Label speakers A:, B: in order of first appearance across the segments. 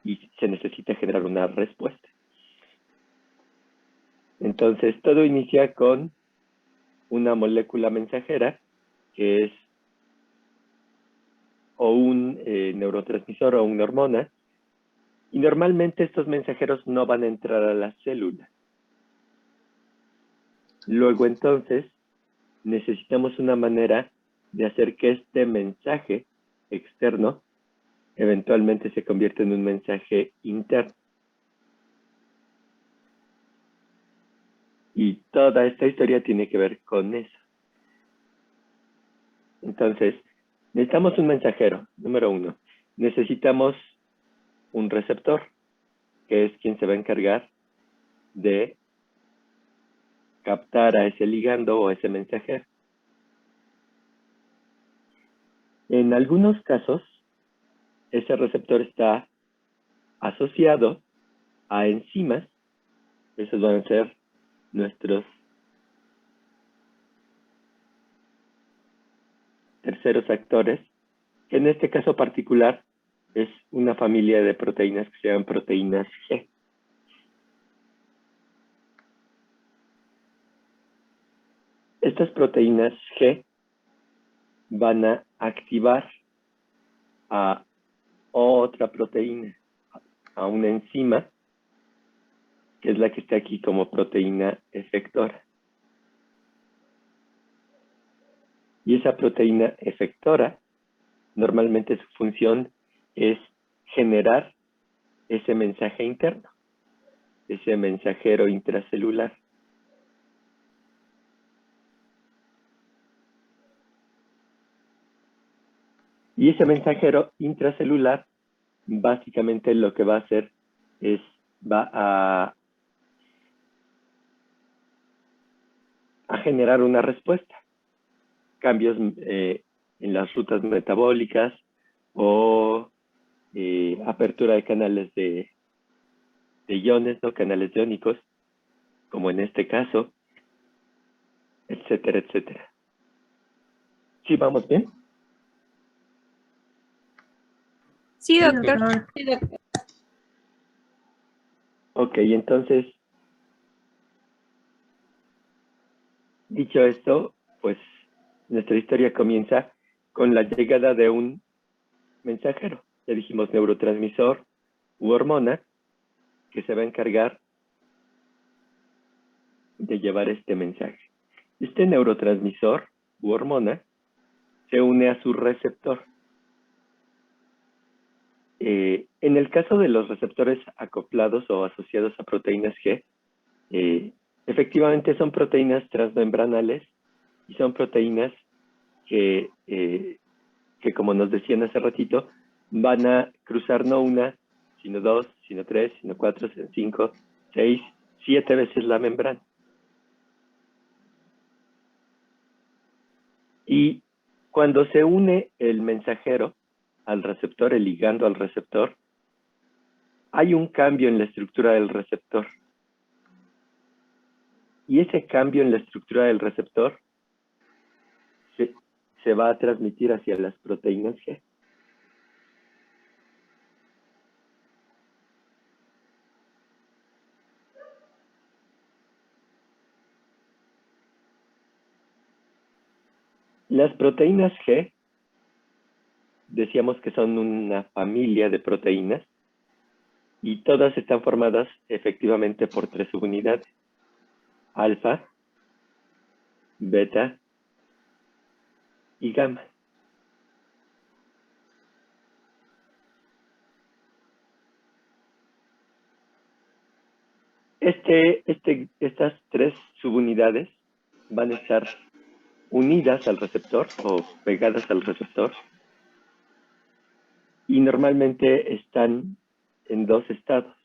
A: y se necesita generar una respuesta. Entonces, todo inicia con una molécula mensajera, que es o un neurotransmisor o una hormona, y normalmente estos mensajeros no van a entrar a la célula. Luego, entonces, necesitamos una manera de hacer que este mensaje externo eventualmente se convierta en un mensaje interno. Y toda esta historia tiene que ver con eso. Entonces, necesitamos un mensajero, número 1. Necesitamos un receptor, que es quien se va a encargar de captar a ese ligando o ese mensajero. En algunos casos, ese receptor está asociado a enzimas. Esos van a ser nuestros terceros actores, que en este caso particular es una familia de proteínas que se llaman proteínas G. Estas proteínas G van a activar a otra proteína, a una enzima, que es la que está aquí como proteína efectora. Y esa proteína efectora, normalmente su función es generar ese mensaje interno, ese mensajero intracelular. Y ese mensajero intracelular, básicamente lo que va a hacer es, va a generar una respuesta. Cambios en las rutas metabólicas o apertura de canales de iones, ¿no? Canales iónicos, como en este caso, etcétera, etcétera. ¿Sí vamos bien?
B: Sí, doctor.
C: Sí, doctor.
A: Ok, entonces, dicho esto, pues nuestra historia comienza con la llegada de un mensajero. Ya dijimos neurotransmisor u hormona, que se va a encargar de llevar este mensaje. Este neurotransmisor u hormona se une a su receptor. En el caso de los receptores acoplados o asociados a proteínas G, efectivamente son proteínas transmembranales y son proteínas que como nos decían hace ratito, van a cruzar no una, sino dos, sino tres, sino cuatro, sino 5, 6, 7 veces la membrana. Y cuando se une el mensajero al receptor, el ligando al receptor, hay un cambio en la estructura del receptor. Y ese cambio en la estructura del receptor se va a transmitir hacia las proteínas G. Las proteínas G, decíamos que son una familia de proteínas, y todas están formadas efectivamente por 3 subunidades: alfa, beta y gamma. Estas 3 subunidades van a estar unidas al receptor o pegadas al receptor, y normalmente están en 2 estados.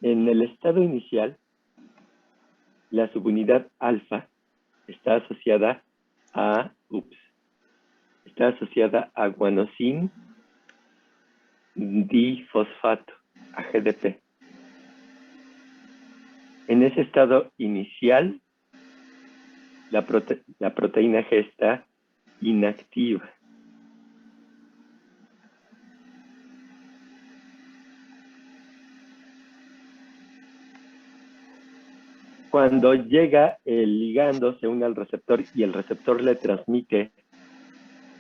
A: En el estado inicial, la subunidad alfa está asociada a guanosina difosfato, a GDP. En ese estado inicial, la proteína G está inactiva. Cuando llega el ligando, se une al receptor y el receptor le transmite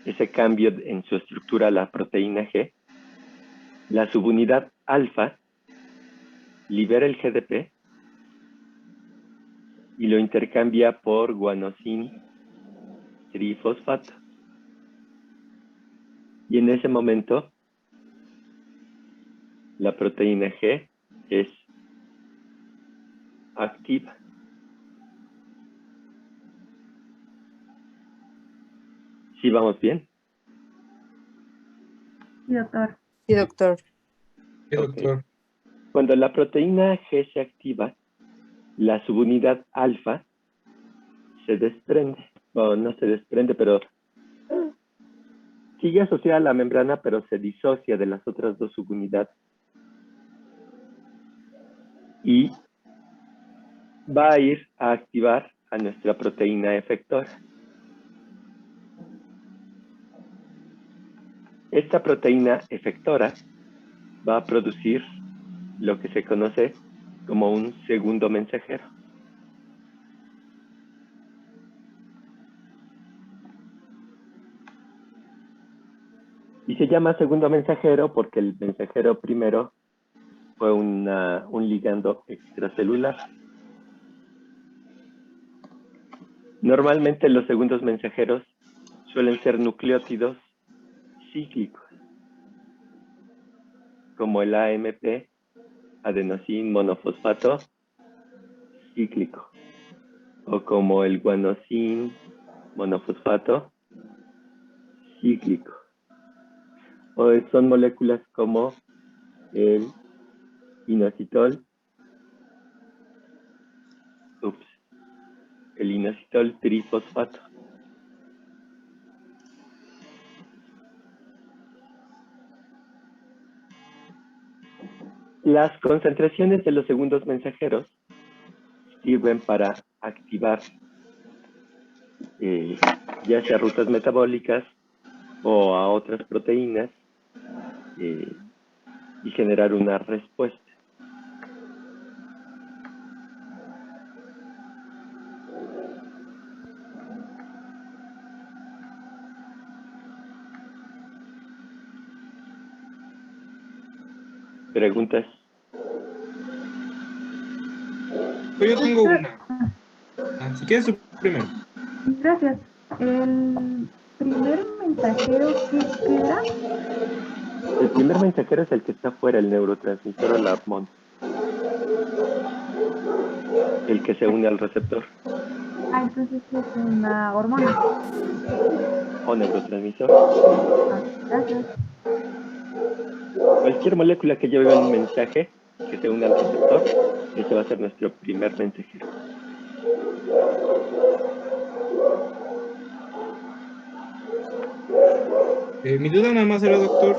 A: ese cambio en su estructura a la proteína G, la subunidad alfa libera el GDP y lo intercambia por guanosin trifosfato. Y en ese momento, la proteína G es activa. ¿Sí vamos bien?
B: Sí, doctor.
C: Sí, doctor.
D: Sí, doctor.
A: Okay. Cuando la proteína G se activa, la subunidad alfa se desprende. Bueno, no se desprende, pero sigue asociada a la membrana, pero se disocia de las otras dos subunidades. Y va a ir a activar a nuestra proteína efectora. Esta proteína efectora va a producir lo que se conoce como un segundo mensajero. Y se llama segundo mensajero porque el mensajero primero fue un ligando extracelular. Normalmente los segundos mensajeros suelen ser nucleótidos cíclicos, como el AMP, adenosín monofosfato cíclico, o como el guanosin monofosfato cíclico. O son moléculas como el inositol, el inositol trifosfato. Las concentraciones de los segundos mensajeros sirven para activar ya sea rutas metabólicas o a otras proteínas y generar una respuesta. ¿Preguntas?
D: Pues yo tengo una. Si quieres tú primero.
B: Gracias. El primer mensajero, ¿qué era?
A: El primer mensajero es el que está fuera, el neurotransmisor o la hormona. El que se une al receptor.
B: Ah, entonces es una hormona.
A: O neurotransmisor.
B: Ah, gracias.
A: Cualquier molécula que lleve un mensaje que se une al receptor, ese va a ser nuestro primer mensajero.
D: Mi duda nada más era, doctor,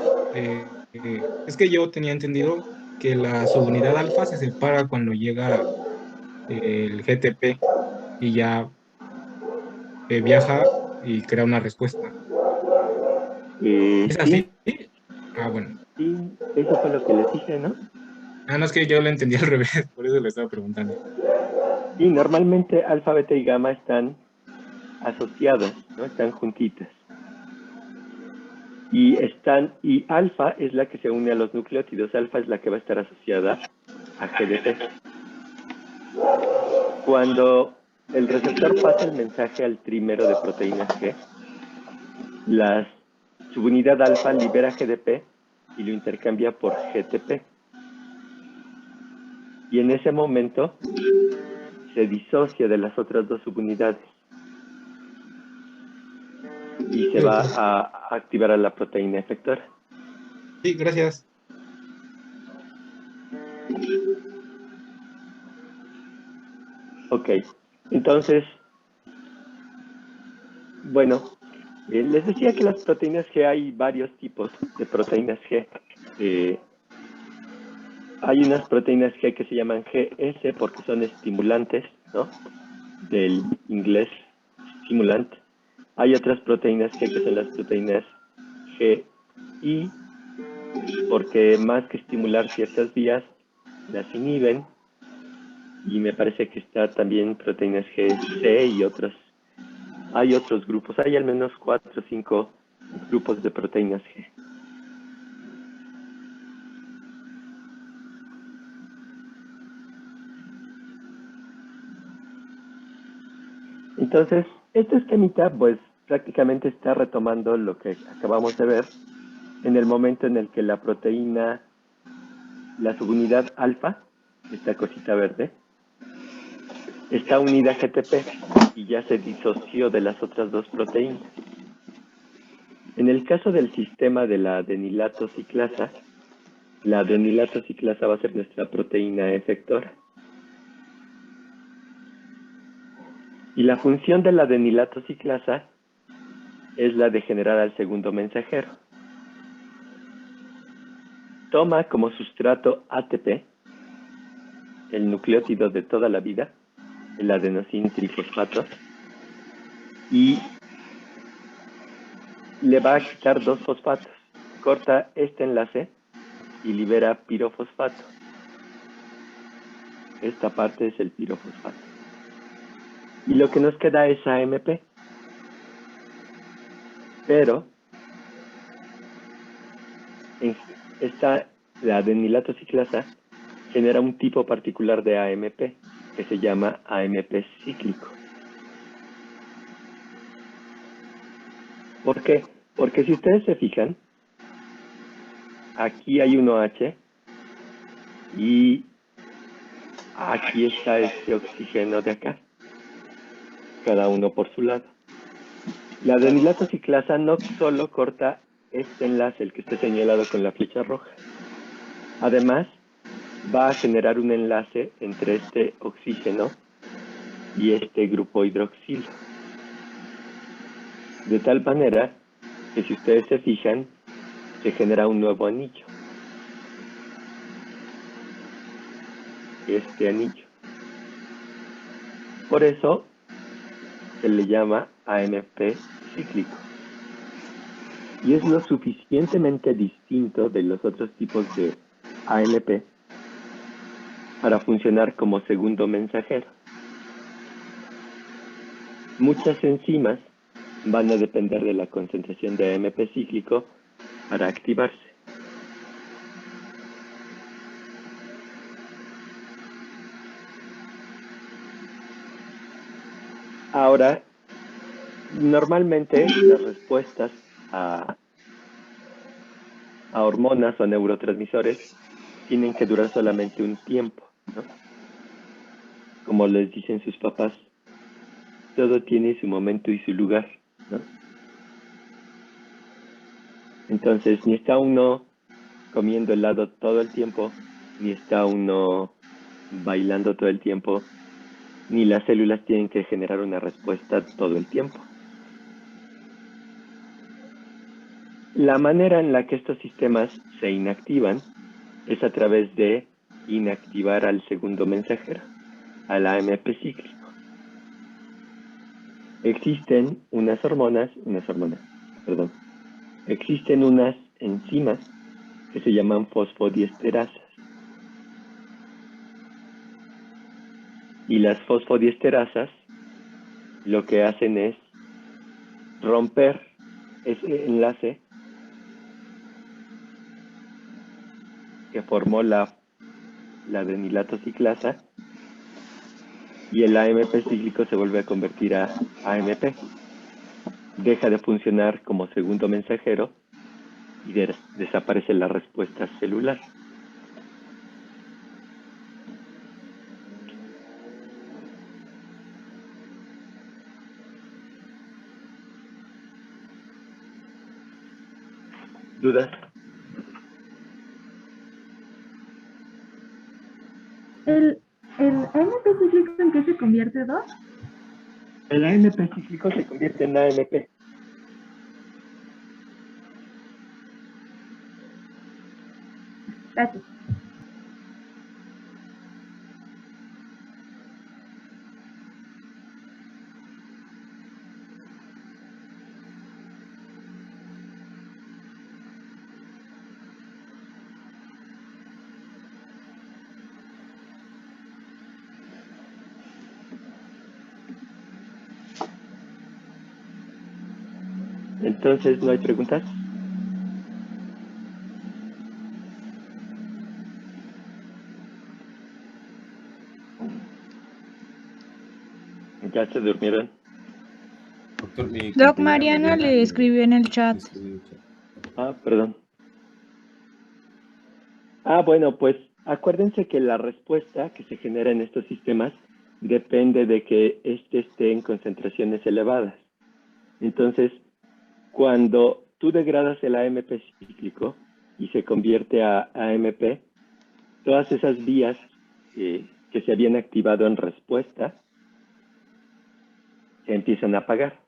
D: es que yo tenía entendido que la subunidad alfa se separa cuando llega el GTP y ya viaja y crea una respuesta. ¿Es así?
A: Sí,
D: Ah, bueno.
A: sí, eso fue lo que les dije, ¿no?
D: Ah, no, es que yo lo entendí al revés, por eso le estaba preguntando.
A: Sí, normalmente alfa, beta y gamma están asociadas, ¿no? Están juntitas. Y alfa es la que se une a los nucleótidos. Alfa es la que va a estar asociada a GDP. Cuando el receptor pasa el mensaje al trímero de proteínas G, la subunidad alfa libera GDP y lo intercambia por GTP. Y en ese momento se disocia de las otras dos subunidades y se va a activar a la proteína efectora.
D: Sí, gracias.
A: Ok, entonces, bueno, les decía que las proteínas G hay varios tipos de proteínas G. Hay unas proteínas G que se llaman GS porque son estimulantes, ¿no? Del inglés stimulant. Hay otras proteínas G que son las proteínas GI porque más que estimular ciertas vías, las inhiben y me parece que está también proteínas G, C y otros. Hay otros grupos, hay al menos 4 o 5 grupos de proteínas G. Entonces, este esquemita, pues, prácticamente está retomando lo que acabamos de ver en el momento en el que la proteína, la subunidad alfa, esta cosita verde, está unida a GTP y ya se disoció de las otras dos proteínas. En el caso del sistema de la adenilato ciclasa, la adenilato ciclasa va a ser nuestra proteína efectora. Y la función de la adenilato ciclasa es la de generar al segundo mensajero. Toma como sustrato ATP, el nucleótido de toda la vida, el adenosín trifosfato, y le va a quitar 2 fosfatos. Corta este enlace y libera pirofosfato. Esta parte es el pirofosfato. Y lo que nos queda es AMP. Pero la adenilato ciclasa genera un tipo particular de AMP que se llama AMP cíclico. ¿Por qué? Porque si ustedes se fijan, aquí hay un OH y aquí está este oxígeno de acá, cada uno por su lado. La adenilato ciclasa no solo corta este enlace, el que esté señalado con la flecha roja. Además, va a generar un enlace entre este oxígeno y este grupo hidroxilo. De tal manera que si ustedes se fijan, se genera un nuevo anillo. Este anillo. Por eso se le llama AMP cíclico. Y es lo suficientemente distinto de los otros tipos de AMP para funcionar como segundo mensajero. Muchas enzimas van a depender de la concentración de AMP cíclico para activarse. Ahora, normalmente las respuestas a hormonas o neurotransmisores tienen que durar solamente un tiempo, ¿no? Como les dicen sus papás, todo tiene su momento y su lugar, ¿no? Entonces, ni está uno comiendo helado todo el tiempo, ni está uno bailando todo el tiempo, ni las células tienen que generar una respuesta todo el tiempo. La manera en la que estos sistemas se inactivan es a través de inactivar al segundo mensajero, al AMP cíclico. Existen existen unas enzimas que se llaman fosfodiesterasas. Y las fosfodiesterasas lo que hacen es romper ese enlace que formó la adenilato ciclasa y el AMP cíclico se vuelve a convertir a AMP. Deja de funcionar como segundo mensajero y desaparece la respuesta celular. ¿Dudas?
B: ¿El AMP cíclico en qué se convierte, Doc?
A: El AMP cíclico se convierte en AMP.
B: Gracias.
A: Entonces, ¿no hay preguntas? ¿Ya se durmieron?
C: Doctor, mi
E: Doc,
C: compañera
E: Mariana le escribió en el chat.
A: Ah, perdón. Ah, bueno, pues acuérdense que la respuesta que se genera en estos sistemas depende de que éste esté en concentraciones elevadas. Entonces, cuando tú degradas el AMP cíclico y se convierte a AMP, todas esas vías que se habían activado en respuesta se empiezan a apagar.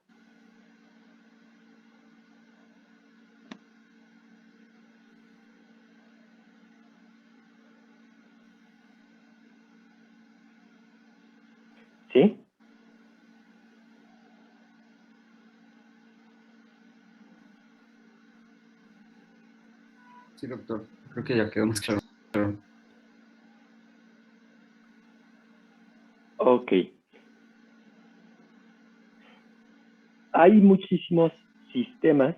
A: ¿Sí?
C: Sí, doctor. Creo que ya quedó más claro.
A: Ok. Hay muchísimos sistemas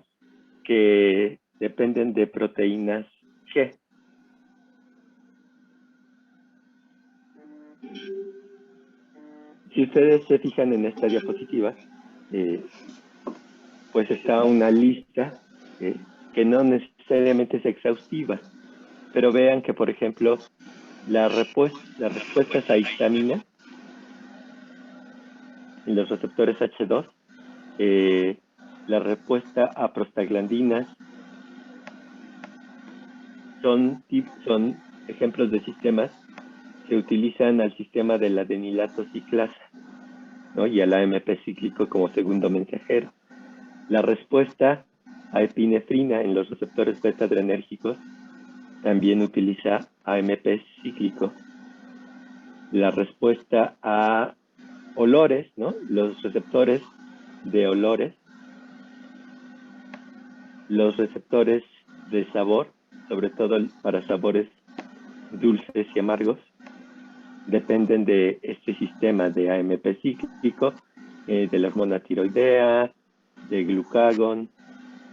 A: que dependen de proteínas G. Si ustedes se fijan en esta diapositiva, pues está una lista que no necesariamente es exhaustiva, pero vean que, por ejemplo, las respuestas a histamina en los receptores H2, la respuesta a prostaglandinas, son ejemplos de sistemas que utilizan al sistema de la adenilato ciclasa, ¿no? Y al AMP cíclico como segundo mensajero. La respuesta a epinefrina en los receptores beta adrenérgicos también utiliza AMP cíclico. La respuesta a olores, ¿no? Los receptores de olores, los receptores de sabor, sobre todo para sabores dulces y amargos, dependen de este sistema de AMP cíclico, de la hormona tiroidea, de glucagón,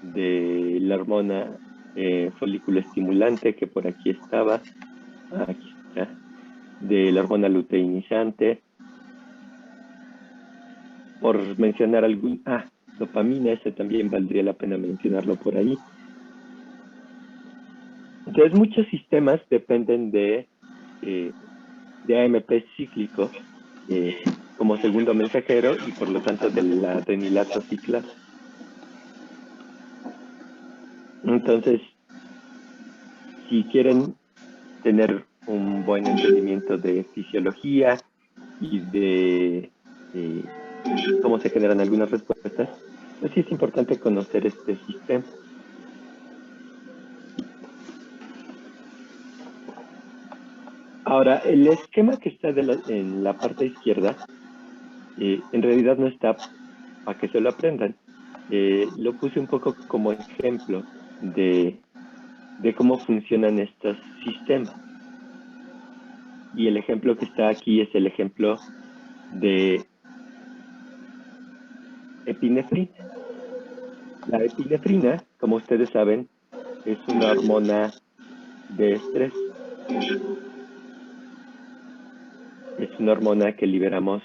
A: de la hormona folículo estimulante, que por aquí estaba, aquí está, de la hormona luteinizante, por mencionar algún, dopamina, ese también valdría la pena mencionarlo por ahí. Entonces, muchos sistemas dependen de AMP cíclico como segundo mensajero y por lo tanto de la adenilato ciclasa. Entonces, si quieren tener un buen entendimiento de fisiología y de cómo se generan algunas respuestas, pues sí es importante conocer este sistema. Ahora, el esquema que está en la parte izquierda, en realidad no está para que se lo aprendan. Lo puse un poco como ejemplo de cómo funcionan estos sistemas. Y el ejemplo que está aquí es el ejemplo de epinefrina. La epinefrina, como ustedes saben, es una hormona de estrés. Es una hormona que liberamos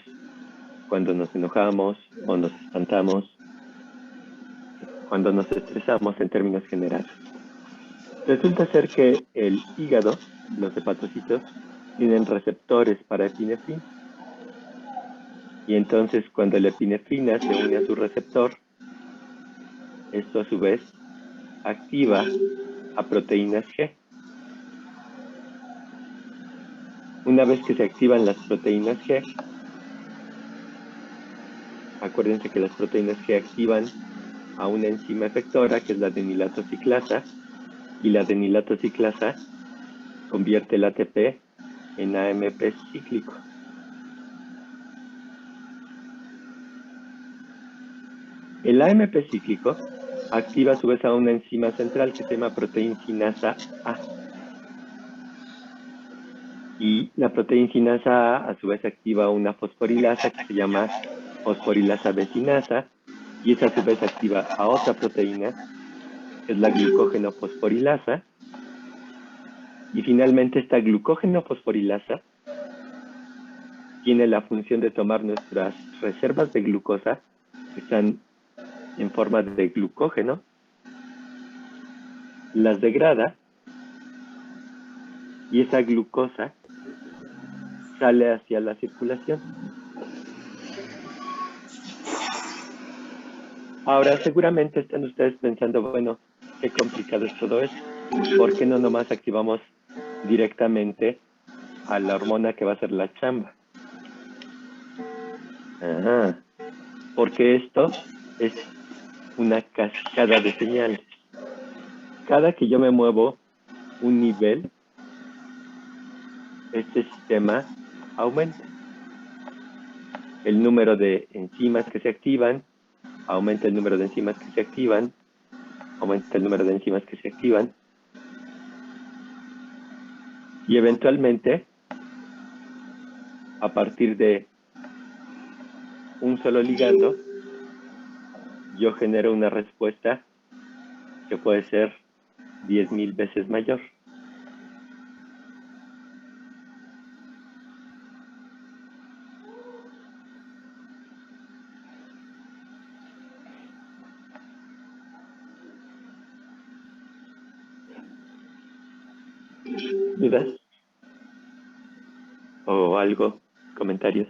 A: cuando nos enojamos o nos espantamos, cuando nos estresamos en términos generales. Resulta ser que el hígado, los hepatocitos, tienen receptores para epinefrina. Y entonces cuando la epinefrina se une a su receptor, esto a su vez activa a proteínas G. Una vez que se activan las proteínas G, acuérdense que las proteínas G activan a una enzima efectora que es la adenilato ciclasa, y la adenilato ciclasa convierte el ATP en AMP cíclico. El AMP cíclico activa a su vez a una enzima central que se llama proteincinasa A. Y la proteincinasa A su vez activa una fosforilasa que se llama fosforilasa becinasa, y esa a su vez activa a otra proteína, que es la glucógeno fosforilasa, y finalmente esta glucógeno fosforilasa tiene la función de tomar nuestras reservas de glucosa, que están en forma de glucógeno, las degrada, y esa glucosa sale hacia la circulación. Ahora, seguramente están ustedes pensando, bueno, qué complicado es todo esto. ¿Por qué no nomás activamos directamente a la hormona que va a hacer la chamba? Ajá. Porque esto es una cascada de señales. Cada que yo me muevo un nivel, este sistema aumenta. El número de enzimas que se activan, aumenta el número de enzimas que se activan, aumenta el número de enzimas que se activan, y eventualmente, a partir de un solo ligando, yo genero una respuesta que puede ser 10,000 veces mayor. ¿Dudas? ¿O algo? ¿Comentarios?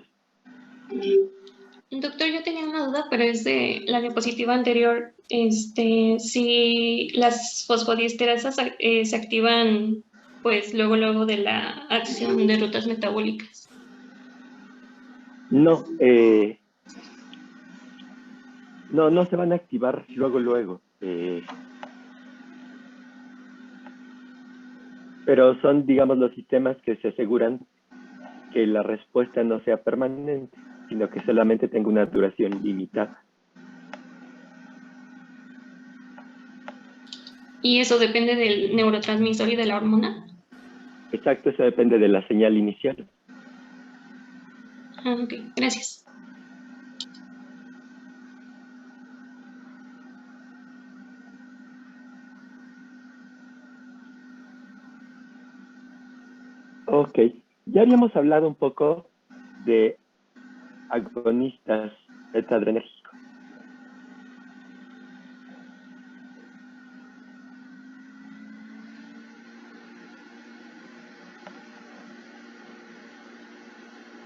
F: Doctor, yo tenía una duda, pero es de la diapositiva anterior. Si las fosfodiesterasas se activan, pues luego de la acción de rutas metabólicas.
A: No, no se van a activar luego. Pero son, digamos, los sistemas que se aseguran que la respuesta no sea permanente, sino que solamente tenga una duración limitada.
F: ¿Y eso depende del neurotransmisor y de la hormona?
A: Exacto, eso depende de la señal inicial.
F: Ah, ok, gracias.
A: Ok, ya habíamos hablado un poco de agonistas beta-adrenérgicos.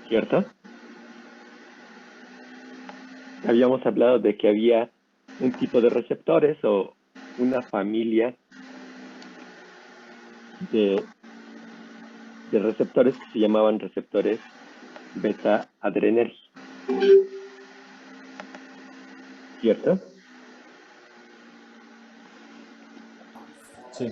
A: ¿Cierto? Habíamos hablado de que había un tipo de receptores o una familia de receptores que se llamaban receptores beta-adrenérgicos. ¿Cierto?
C: Sí.